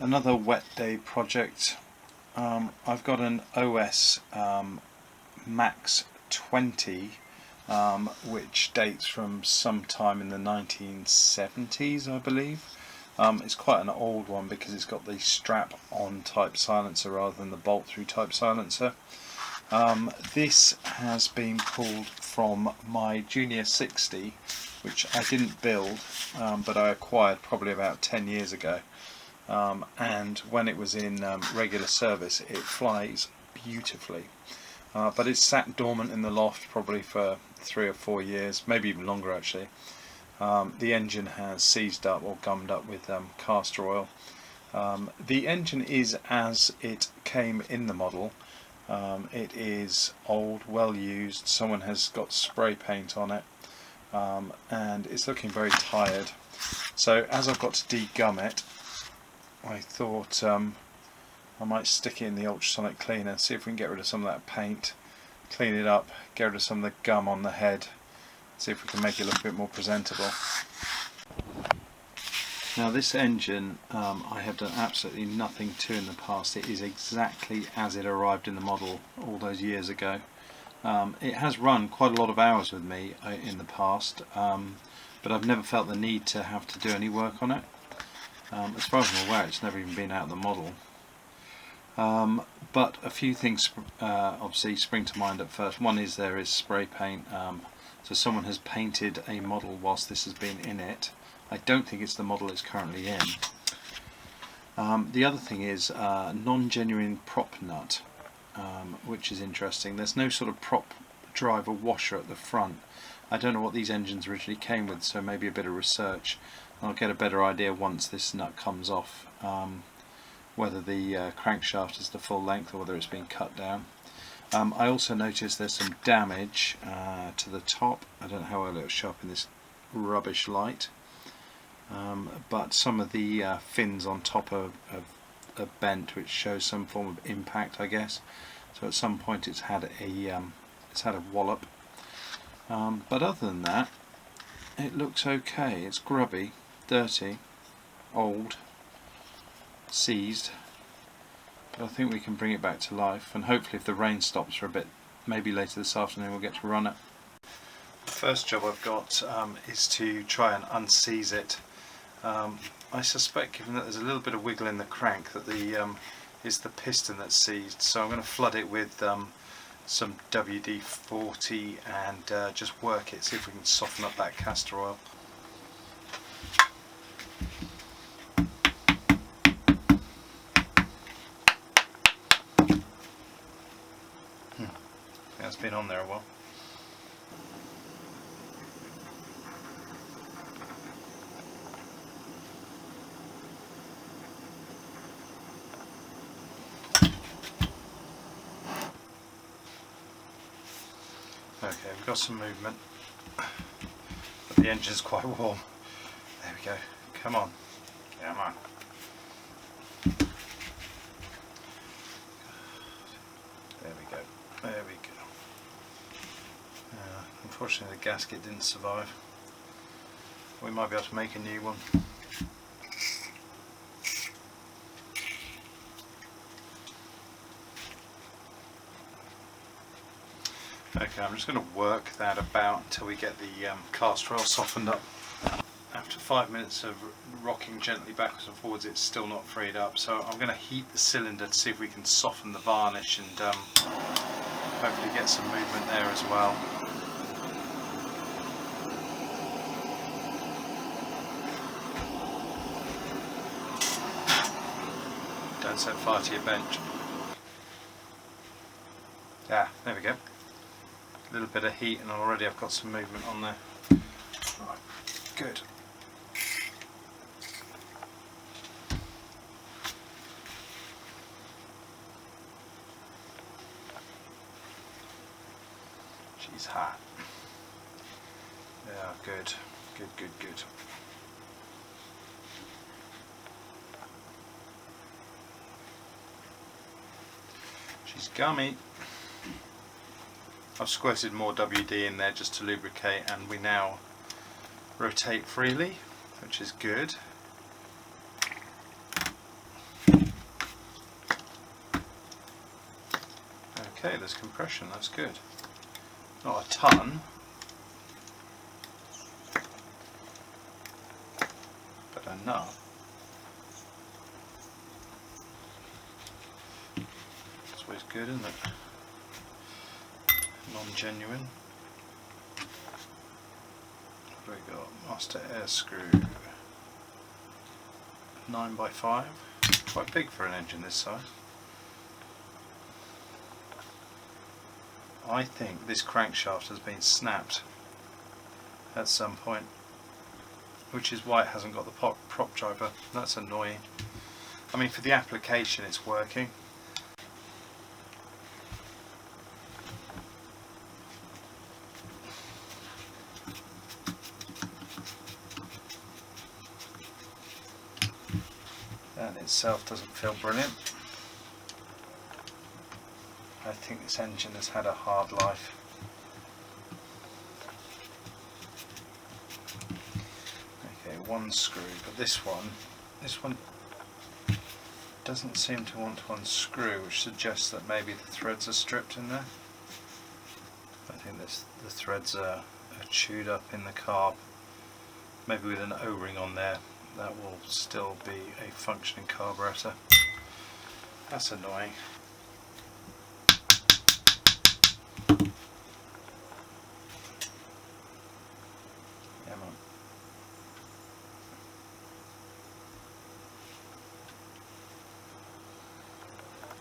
Another wet day project. I've got an OS Max 20 which dates from sometime in the 1970s, I believe. It's quite an old one because it's got the strap-on type silencer rather than the bolt-through type silencer. This has been pulled from my Junior 60, which I didn't build, but I acquired probably about 10 years ago. And when it was in regular service, it flies beautifully. But it's sat dormant in the loft probably for 3 or 4 years, maybe even longer actually. The engine has seized up or gummed up with castor oil. The engine is as it came in the model. It is old, well used, someone has got spray paint on it, and it's looking very tired. So as I've got to degum it, I thought I might stick it in the ultrasonic cleaner, see if we can get rid of some of that paint, clean it up, get rid of some of the gum on the head, see if we can make it look a bit more presentable. Now this engine I have done absolutely nothing to in the past. It is exactly as it arrived in the model all those years ago. It has run quite a lot of hours with me in the past, but I've never felt the need to have to do any work on it. As far as I'm aware, it's never even been out of the model. But a few things obviously spring to mind at first. One is there is spray paint, so someone has painted a model whilst this has been in it. I don't think it's the model it's currently in. The other thing is non-genuine prop nut, which is interesting. There's no sort of prop driver washer at the front. I don't know what these engines originally came with, so maybe a bit of research. I'll get a better idea once this nut comes off, whether the crankshaft is the full length or whether it's been cut down. I also noticed there's some damage to the top. I don't know how well it'll show up in this rubbish light, but some of the fins on top are bent, which shows some form of impact, I guess. So at some point it's had a wallop. But other than that, it looks okay. It's grubby, dirty, old, seized, but I think we can bring it back to life, and hopefully if the rain stops for a bit, maybe later this afternoon we'll get to run it. The first job I've got is to try and unseize it. I suspect, given that there's a little bit of wiggle in the crank, that it's the piston that's seized, so I'm going to flood it with some WD-40 and just work it, see if we can soften up that castor oil. It's been on there a while. Okay, we've got some movement, but the engine's quite warm. There we go. Come on. Come on. There we go. There we go. Unfortunately the gasket didn't survive. We might be able to make a new one. Okay, I'm just going to work that about until we get the castor oil softened up. After 5 minutes of rocking gently backwards and forwards, it's still not freed up, so I'm going to heat the cylinder to see if we can soften the varnish and hopefully get some movement there as well. Don't set fire to your bench. Yeah, there we go. A little bit of heat and already I've got some movement on there. Right, good. She's hot. Yeah, good. Good, good, good. She's gummy. I've squirted more WD in there just to lubricate, and we now rotate freely, which is good. Okay, there's compression, that's good. Not a ton, but enough. That's always good, isn't it? Non-genuine. What do we got? Master air screw. 9x5. Quite big for an engine this size. I think this crankshaft has been snapped at some point, which is why it hasn't got the prop driver. That's annoying. I mean, for the application it's working. That in itself doesn't feel brilliant. I think this engine has had a hard life. Okay, one screw, but this one doesn't seem to want to unscrew, which suggests that maybe the threads are stripped in there. I think the threads are chewed up in the carb. Maybe with an O-ring on there, that will still be a functioning carburetor. That's annoying.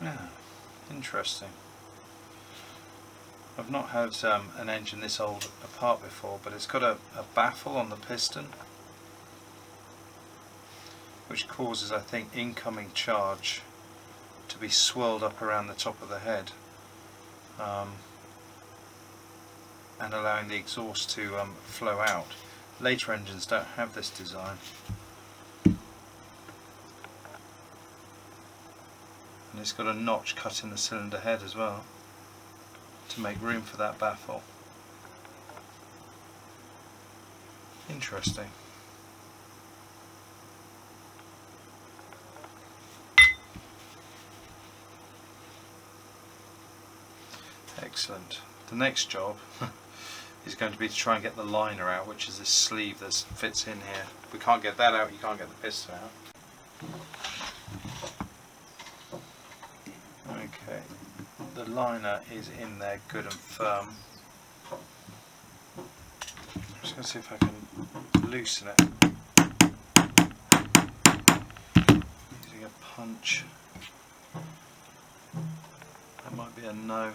Yeah, interesting. I've not had an engine this old apart before, but it's got a baffle on the piston, which causes, I think, incoming charge to be swirled up around the top of the head, and allowing the exhaust to flow out. Later engines don't have this design. And it's got a notch cut in the cylinder head as well to make room for that baffle. Interesting. Excellent. The next job is going to be to try and get the liner out, which is this sleeve that fits in here. If we can't get that out, you can't get the piston out. Okay, the liner is in there good and firm. I'm just going to see if I can loosen it using a punch. That might be a no.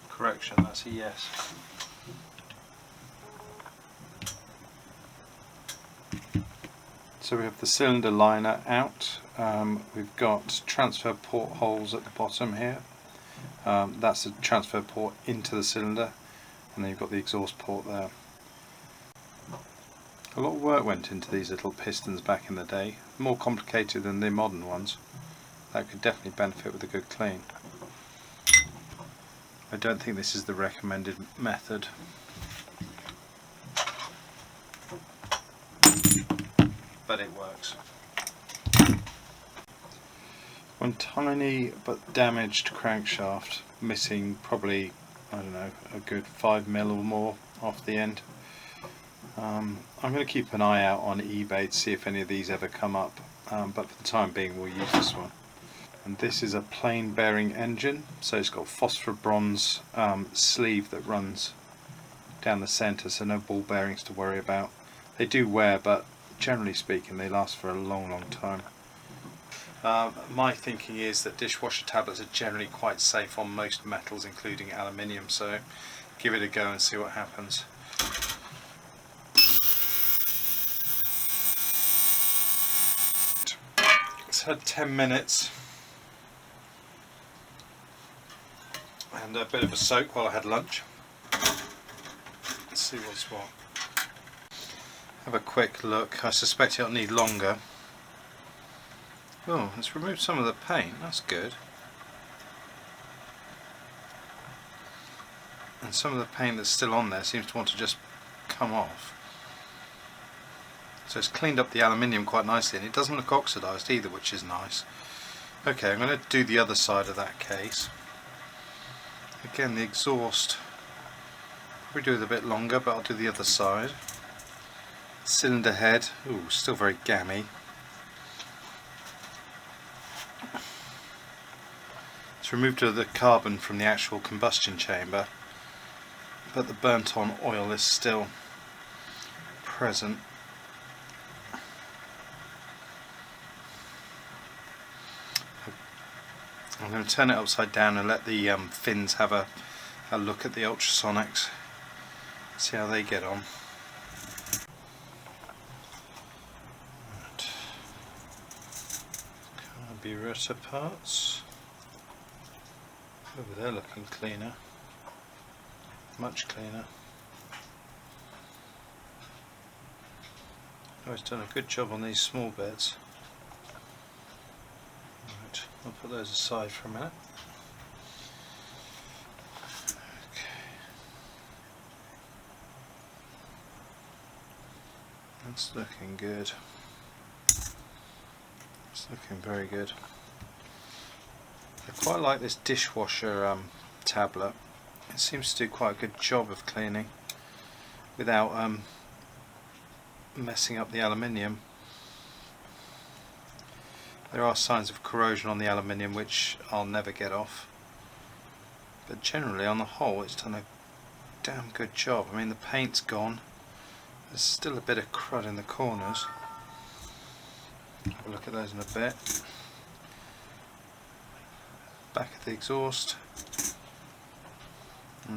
Correction, that's a yes. So we have the cylinder liner out. We've got transfer port holes at the bottom here. That's the transfer port into the cylinder, and then you've got the exhaust port there. A lot of work went into these little pistons back in the day, more complicated than the modern ones. That could definitely benefit with a good clean. I don't think this is the recommended method. But it works. One tiny but damaged crankshaft, missing probably, I don't know, a good 5mm or more off the end. I'm going to keep an eye out on eBay to see if any of these ever come up, but for the time being we'll use this one. And this is a plain bearing engine, so it's got phosphor bronze sleeve that runs down the centre, so no ball bearings to worry about. They do wear, but generally speaking they last for a long time. My thinking is that dishwasher tablets are generally quite safe on most metals, including aluminium, so give it a go and see what happens. It's had 10 minutes and a bit of a soak while I had lunch. Let's see what's what. Have a quick look. I suspect it'll need longer. Oh, it's removed some of the paint, that's good. And some of the paint that's still on there seems to want to just come off. So it's cleaned up the aluminium quite nicely, and it doesn't look oxidised either, which is nice. Okay, I'm going to do the other side of that case. Again, the exhaust, probably do it a bit longer, but I'll do the other side. Cylinder head, ooh, still very gammy. It's removed the carbon from the actual combustion chamber, but the burnt on oil is still present. I'm going to turn it upside down and let the fins have a look at the ultrasonics, see how they get on. Right. Carburetor parts. Over there looking cleaner, much cleaner. Oh, it's done a good job on these small bits. Right, I'll put those aside for a minute. Okay. That's looking good. It's looking very good. I quite like this dishwasher tablet. It seems to do quite a good job of cleaning without messing up the aluminium. There are signs of corrosion on the aluminium which I'll never get off, but generally on the whole it's done a damn good job. I mean, the paint's gone, there's still a bit of crud in the corners. Have a look at those in a bit. Back of the exhaust.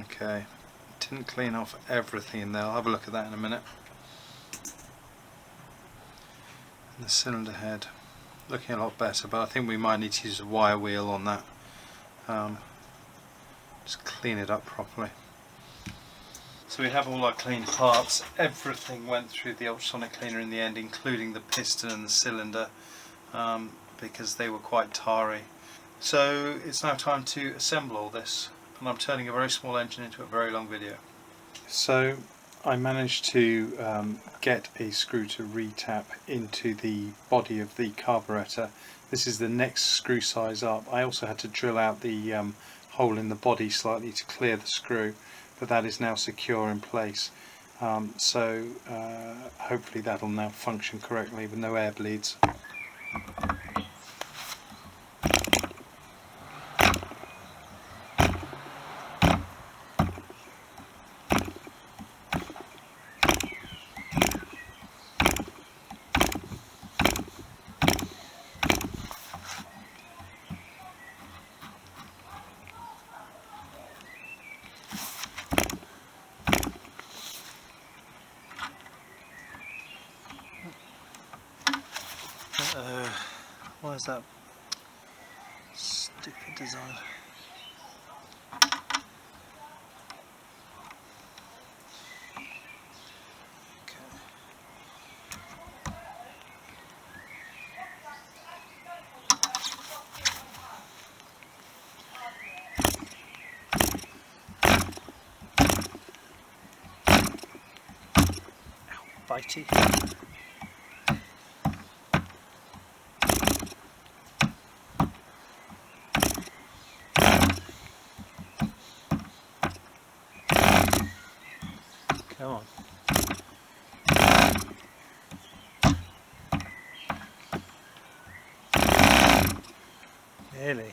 Okay, didn't clean off everything in there, I'll have a look at that in a minute. And the cylinder head, looking a lot better, but I think we might need to use a wire wheel on that. Just clean it up properly. So we have all our clean parts. Everything went through the ultrasonic cleaner in the end, including the piston and the cylinder, because they were quite tarry. So it's now time to assemble all this, and I'm turning a very small engine into a very long video. So I managed to get a screw to re-tap into the body of the carburetor. This is the next screw size up. I also had to drill out the hole in the body slightly to clear the screw, but that is now secure in place. So hopefully that'll now function correctly with no air bleeds. Why is that stupid design? Ow, bitey. Come on. Nearly.